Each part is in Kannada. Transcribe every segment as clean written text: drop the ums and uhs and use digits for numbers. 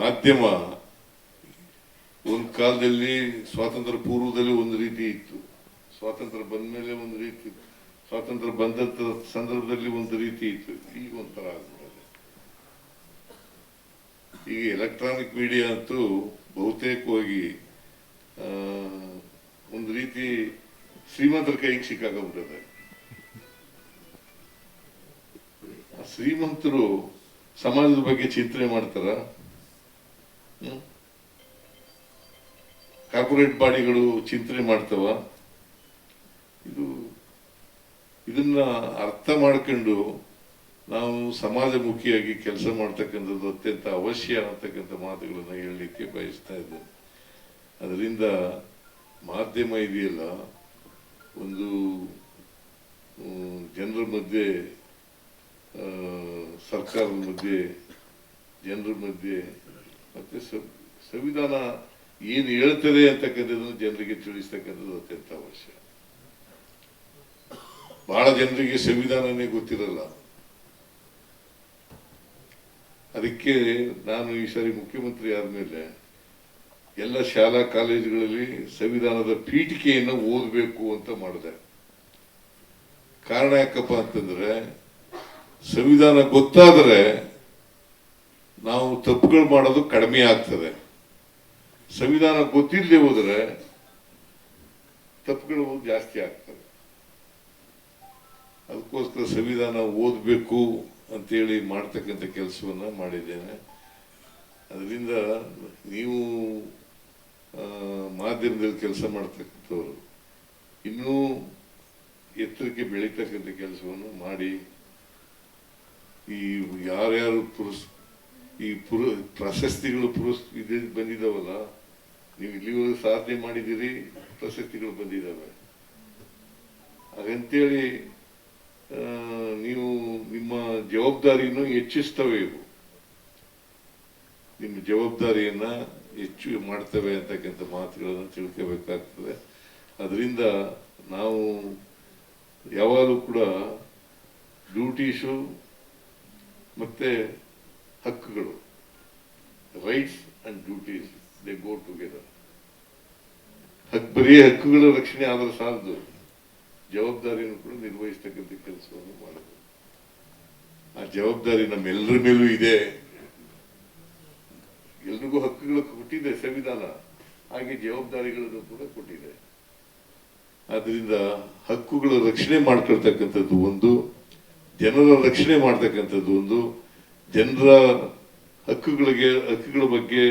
ಮಾಧ್ಯಮ ಒಂದು ಕಾಲದಲ್ಲಿ ಸ್ವಾತಂತ್ರ್ಯ ಪೂರ್ವದಲ್ಲಿ ಒಂದು ರೀತಿ ಇತ್ತು, ಸ್ವಾತಂತ್ರ್ಯ ಬಂದ ಮೇಲೆ ಒಂದು ರೀತಿ, ಸ್ವಾತಂತ್ರ್ಯ ಬಂದಂತ ಸಂದರ್ಭದಲ್ಲಿ ಒಂದು ರೀತಿ ಇತ್ತು, ಈಗ ಒಂಥರ ಆಗ್ಬಿಟ್ಟಿದೆ. ಈಗ ಎಲೆಕ್ಟ್ರಾನಿಕ್ ಮೀಡಿಯಾ ಅಂತೂ ಬಹುತೇಕವಾಗಿ ಒಂದು ರೀತಿ ಶ್ರೀಮಂತರ ಕೈಗೆ ಸಿಕ್ಕಾಗ್ಬಿಟ್ಟಿದೆ. ಶ್ರೀಮಂತರು ಸಮಾಜದ ಬಗ್ಗೆ ಚಿಂತನೆ ಮಾಡ್ತಾರ? ಕಾರ್ಪೊರೇಟ್ ಬಾಡಿಗಳು ಚಿಂತನೆ ಮಾಡ್ತವ? ಇದನ್ನ ಅರ್ಥ ಮಾಡ್ಕೊಂಡು ನಾವು ಸಮಾಜಮುಖಿಯಾಗಿ ಕೆಲಸ ಮಾಡ್ತಕ್ಕಂಥದ್ದು ಅತ್ಯಂತ ಅವಶ್ಯ ಅಂತಕ್ಕಂಥ ಮಾತುಗಳನ್ನು ಹೇಳಲಿಕ್ಕೆ ಬಯಸ್ತಾ ಇದ್ದೇನೆ. ಅದರಿಂದ ಮಾಧ್ಯಮ ಇದೆಯಲ್ಲ, ಒಂದು ಜನರ ಮಧ್ಯೆ, ಸರ್ಕಾರದ ಮಧ್ಯೆ, ಜನರ ಮಧ್ಯೆ, ಮತ್ತೆ ಸಂವಿಧಾನ ಏನು ಹೇಳ್ತದೆ ಅಂತಕ್ಕಂಥದ್ದನ್ನು ಜನರಿಗೆ ತಿಳಿಸ್ತಕ್ಕಂಥದ್ದು ಅತ್ಯಂತ ಅವಶ್ಯ. ಬಹಳ ಜನರಿಗೆ ಸಂವಿಧಾನನೇ ಗೊತ್ತಿರಲ್ಲ. ಅದಕ್ಕೆ ನಾನು ಈ ಸಾರಿ ಮುಖ್ಯಮಂತ್ರಿ ಆದ್ಮೇಲೆ ಎಲ್ಲ ಶಾಲಾ ಕಾಲೇಜುಗಳಲ್ಲಿ ಸಂವಿಧಾನದ ಪೀಠಿಕೆಯನ್ನು ಓದಬೇಕು ಅಂತ ಮಾಡಿದೆ. ಕಾರಣ ಯಾಕಪ್ಪ ಅಂತಂದ್ರೆ, ಸಂವಿಧಾನ ಗೊತ್ತಾದರೆ ನಾವು ತಪ್ಪುಗಳು ಮಾಡೋದು ಕಡಿಮೆ ಆಗ್ತದೆ. ಸಂವಿಧಾನ ಗೊತ್ತಿಲ್ಲದೆ ಹೋದರೆ ತಪ್ಪುಗಳು ಜಾಸ್ತಿ ಆಗ್ತದೆ. ಅದಕ್ಕೋಸ್ಕರ ಸಂವಿಧಾನ ಓದಬೇಕು ಅಂತೇಳಿ ಮಾಡ್ತಕ್ಕಂಥ ಕೆಲಸವನ್ನ ಮಾಡಿದ್ದೇನೆ. ಅದರಿಂದ ನೀವು ಮಾಧ್ಯಮದಲ್ಲಿ ಕೆಲಸ ಮಾಡ್ತಕ್ಕಂಥವ್ರು ಇನ್ನೂ ಎತ್ತರಕ್ಕೆ ಬೆಳೀತಕ್ಕಂಥ ಕೆಲಸವನ್ನು ಮಾಡಿ, ಈ ಯಾರ್ಯಾರು ಪ್ರಶಸ್ತಿಗಳು ಬಂದಿದ್ದಾವಲ್ಲ, ನೀವು ಇಲ್ಲಿವರೆಗೂ ಸಾಧನೆ ಮಾಡಿದ್ದೀರಿ, ಪ್ರಶಸ್ತಿಗಳು ಬಂದಿದ್ದಾವೆ. ಹಾಗಂತೇಳಿ ನೀವು ನಿಮ್ಮ ಜವಾಬ್ದಾರಿಯನ್ನು ಹೆಚ್ಚಿಸ್ತವೆ. ಇವು ನಿಮ್ಮ ಜವಾಬ್ದಾರಿಯನ್ನ ಹೆಚ್ಚು ಮಾಡ್ತವೆ ಅಂತಕ್ಕಂಥ ಮಾತುಗಳನ್ನು ತಿಳ್ಕೋಬೇಕಾಗ್ತದೆ. ಅದರಿಂದ ನಾವು ಯಾವಾಗಲೂ ಕೂಡ ಡ್ಯೂಟೀಸು ಮತ್ತೆ ಹಕ್ಕುಗಳು, rights and duties, they go together. ಬರೀ ಹಕ್ಕುಗಳ ರಕ್ಷಣೆ ಆದ್ರೆ ಸಾಲದು, ಜವಾಬ್ದಾರಿಯನ್ನು ಕೂಡ ನಿರ್ವಹಿಸ್ತಕ್ಕಂಥ ಕೆಲಸವನ್ನು ಮಾಡಬೇಕು. ಆ ಜವಾಬ್ದಾರಿ ನಮ್ಮೆಲ್ಲರ ಮೇಲೂ ಇದೆ. ಎಲ್ರಿಗೂ ಹಕ್ಕುಗಳು ಕೊಟ್ಟಿದೆ ಸಂವಿಧಾನ, ಹಾಗೆ ಜವಾಬ್ದಾರಿಗಳನ್ನು ಕೂಡ ಕೊಟ್ಟಿದೆ. ಆದ್ರಿಂದ ಹಕ್ಕುಗಳ ರಕ್ಷಣೆ ಮಾಡ್ಕೊಳ್ತಕ್ಕಂಥದ್ದು ಒಂದು, ಜನರ ರಕ್ಷಣೆ ಮಾಡ್ತಕ್ಕಂಥದ್ದು ಒಂದು, ಜನರ ಹಕ್ಕುಗಳ ಬಗ್ಗೆ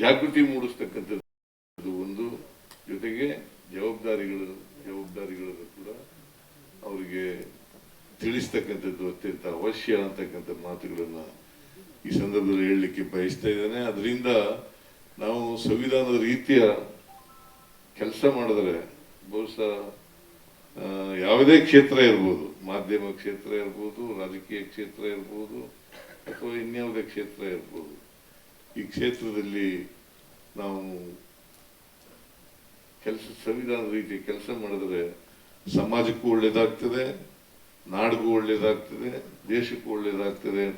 ಜಾಗೃತಿ ಮೂಡಿಸ್ತಕ್ಕಂಥದ್ದು ಒಂದು, ಜೊತೆಗೆ ಜವಾಬ್ದಾರಿಗಳನ್ನು ಕೂಡ ಅವರಿಗೆ ತಿಳಿಸ್ತಕ್ಕಂಥದ್ದು ಅತ್ಯಂತ ಅವಶ್ಯ ಅಂತಕ್ಕಂಥ ಮಾತುಗಳನ್ನ ಈ ಸಂದರ್ಭದಲ್ಲಿ ಹೇಳಲಿಕ್ಕೆ ಬಯಸ್ತಾ ಇದ್ದೇನೆ. ಅದರಿಂದ ನಾವು ಸಂವಿಧಾನದ ರೀತಿಯ ಕೆಲಸ ಮಾಡಿದ್ರೆ ಬಹುಶಃ ಯಾವುದೇ ಕ್ಷೇತ್ರ ಇರ್ಬೋದು, ಮಾಧ್ಯಮ ಕ್ಷೇತ್ರ ಇರ್ಬೋದು, ರಾಜಕೀಯ ಕ್ಷೇತ್ರ ಇರ್ಬೋದು, ಅಥವಾ ಇನ್ಯಾವುದೇ ಕ್ಷೇತ್ರ ಇರ್ಬೋದು, ಈ ಕ್ಷೇತ್ರದಲ್ಲಿ ನಾವು ಸಂವಿಧಾನದ ರೀತಿ ಕೆಲಸ ಮಾಡಿದ್ರೆ ಸಮಾಜಕ್ಕೂ ಒಳ್ಳೇದಾಗ್ತದೆ, ನಾಡಿಗೂ ಒಳ್ಳೇದಾಗ್ತದೆ, ದೇಶಕ್ಕೂ ಒಳ್ಳೇದಾಗ್ತದೆ.